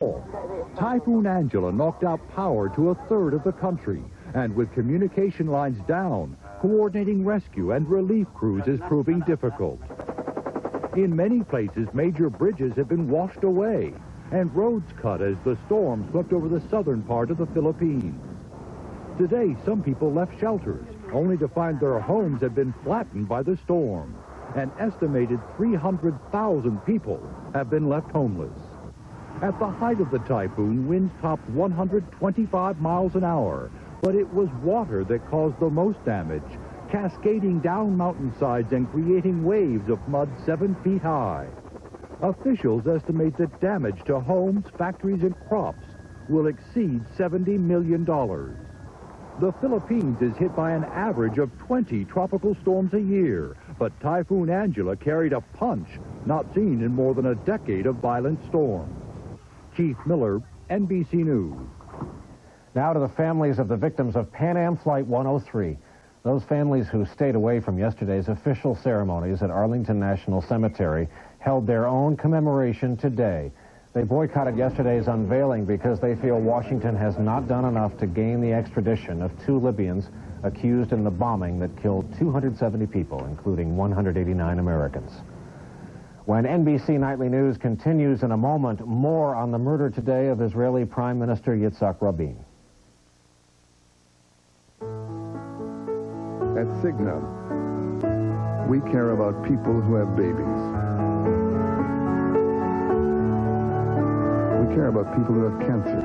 Typhoon Angela knocked out power to a third of the country, and with communication lines down, coordinating rescue and relief crews is proving difficult. In many places, major bridges have been washed away, and roads cut as the storm swept over the southern part of the Philippines. Today, some people left shelters, only to find their homes had been flattened by the storm. An estimated 300,000 people have been left homeless. At the height of the typhoon, winds topped 125 miles an hour, but it was water that caused the most damage, cascading down mountainsides and creating waves of mud 7 feet high. Officials estimate that damage to homes, factories, and crops will exceed $70 million. The Philippines is hit by an average of 20 tropical storms a year, but Typhoon Angela carried a punch not seen in more than a decade of violent storms. Keith Miller, NBC News. Now to the families of the victims of Pan Am Flight 103. Those families who stayed away from yesterday's official ceremonies at Arlington National Cemetery held their own commemoration today. They boycotted yesterday's unveiling because they feel Washington has not done enough to gain the extradition of 2 Libyans accused in the bombing that killed 270 people, including 189 Americans. When NBC Nightly News continues in a moment, more on the murder today of Israeli Prime Minister Yitzhak Rabin. At Cigna, we care about people who have babies. We care about people who have cancer.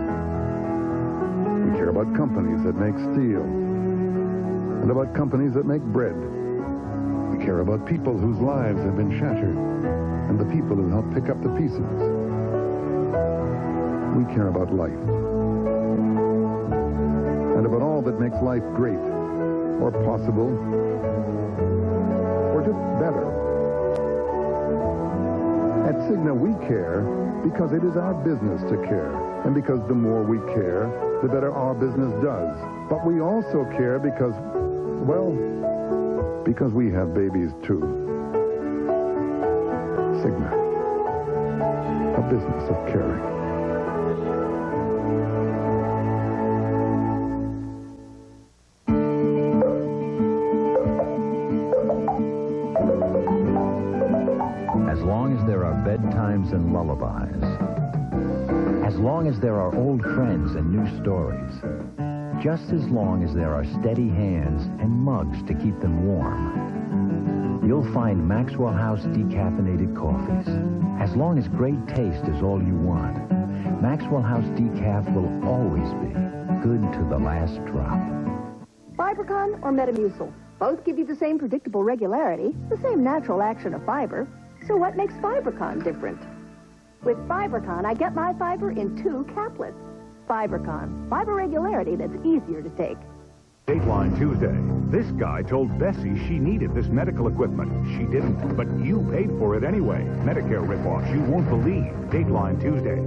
We care about companies that make steel and about companies that make bread. We care about people whose lives have been shattered and the people who help pick up the pieces. We care about life and about all that makes life great or possible or just better. At Cigna, we care because it is our business to care, and because the more we care, the better our business does. But we also care because, well, because we have babies too. Cigna, a business of caring. As long as there are bedtimes and lullabies, as long as there are old friends and new stories, just as long as there are steady hands and mugs to keep them warm, you'll find Maxwell House decaffeinated coffees. As long as great taste is all you want, Maxwell House decaf will always be good to the last drop. Fibercon or Metamucil? Both give you the same predictable regularity, the same natural action of fiber. So what makes Fibercon different? With Fibercon, I get my fiber in 2 caplets. Fibercon, fiber regularity that's easier to take. Dateline Tuesday. This guy told Bessie she needed this medical equipment. She didn't, but you paid for it anyway. Medicare ripoffs you won't believe. Dateline Tuesday.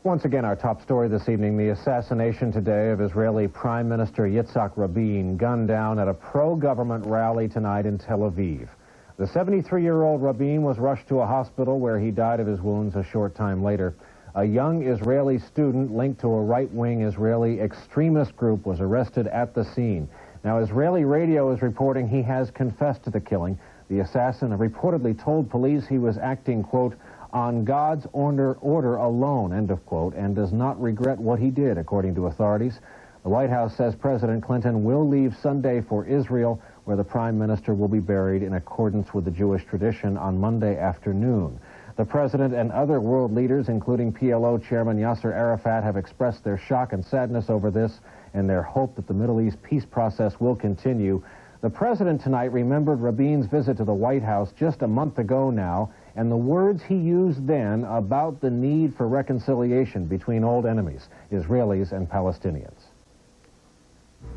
Once again, our top story this evening, the assassination today of Israeli Prime Minister Yitzhak Rabin, gunned down at a pro-government rally tonight in Tel Aviv. The 73-year-old Rabin was rushed to a hospital where he died of his wounds a short time later. A young Israeli student linked to a right-wing Israeli extremist group was arrested at the scene. Now, Israeli radio is reporting he has confessed to the killing. The assassin reportedly told police he was acting, quote, on God's order alone, end of quote, and does not regret what he did, according to authorities. The White House says President Clinton will leave Sunday for Israel, where the Prime Minister will be buried in accordance with the Jewish tradition on Monday afternoon. The President and other world leaders, including PLO Chairman Yasser Arafat, have expressed their shock and sadness over this and their hope that the Middle East peace process will continue. The President tonight remembered Rabin's visit to the White House just a month ago now, and the words he used then about the need for reconciliation between old enemies, Israelis and Palestinians.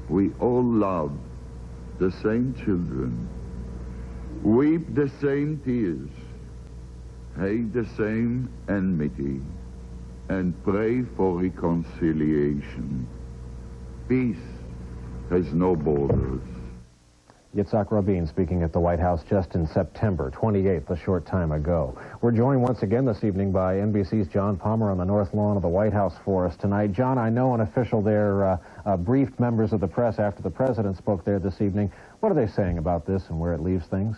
We all love the same children, weep the same tears, hate the same enmity, and pray for reconciliation. Peace has no borders. Yitzhak Rabin speaking at the White House just in September 28th, a short time ago. We're joined once again this evening by NBC's John Palmer on the North Lawn of the White House for us tonight. John, I know an official there briefed members of the press after the president spoke there this evening. What are they saying about this and where it leaves things?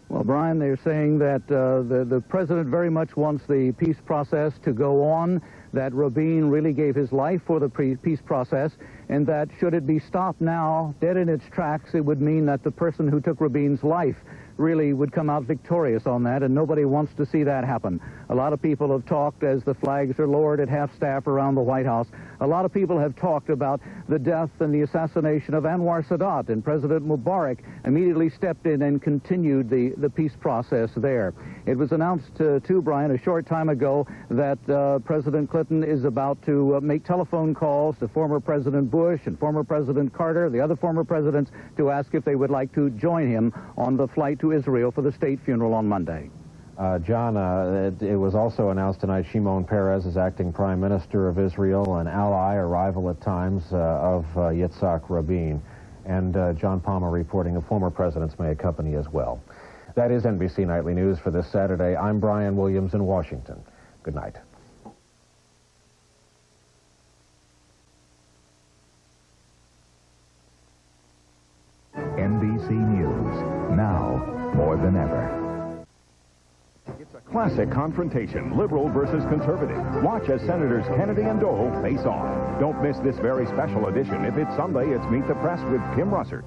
Well, Brian, they're saying that the president very much wants the peace process to go on, that Rabin really gave his life for the peace process, and that should it be stopped now, dead in its tracks, it would mean that the person who took Rabin's life really would come out victorious on that, and nobody wants to see that happen. A lot of people have talked, as the flags are lowered at half-staff around the White House, a lot of people have talked about the death and the assassination of Anwar Sadat, and President Mubarak immediately stepped in and continued the peace process there. It was announced, too, Brian, a short time ago that President Clinton is about to make telephone calls to former President Bush and former President Carter, the other former presidents, to ask if they would like to join him on the flight to Israel for the state funeral on Monday. John, it was also announced tonight Shimon Peres is acting Prime Minister of Israel, an ally, a rival at times of Yitzhak Rabin. And John Palmer reporting the former presidents may accompany as well. That is NBC Nightly News for this Saturday. I'm Brian Williams in Washington. Good night. NBC News, now more than ever. It's a classic confrontation, liberal versus conservative. Watch as Senators Kennedy and Dole face off. Don't miss this very special edition. If it's Sunday, it's Meet the Press with Kim Russert.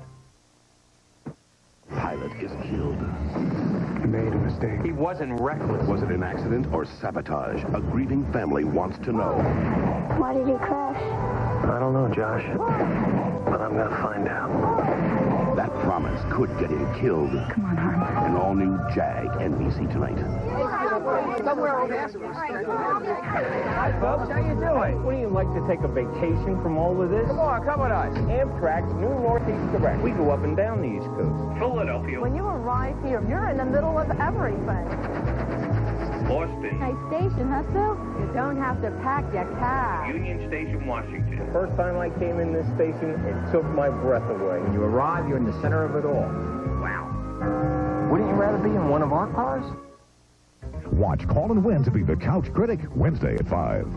Pilot is killed. He made a mistake. He wasn't reckless. Was it an accident or sabotage? A grieving family wants to know. Why did he crash? I don't know, Josh, but I'm going to find out. That promise could get him killed. Come on, Harm. An all-new Jag, NBC tonight. Hi, folks. How you doing? Wouldn't you like to take a vacation from all of this? Come on, come with us. Amtrak's new Northeast Direct. We go up and down the East Coast. Philadelphia. When you arrive here, you're in the middle of everything. Boston. Nice station, huh, Sue? You don't have to pack your cab. Union Station, Washington. The first time I came in this station, it took my breath away. When you arrive, you're in the center of it all. Wow. Wouldn't you rather be in one of our cars? Watch Call and Win to be the Couch Critic Wednesday at 5.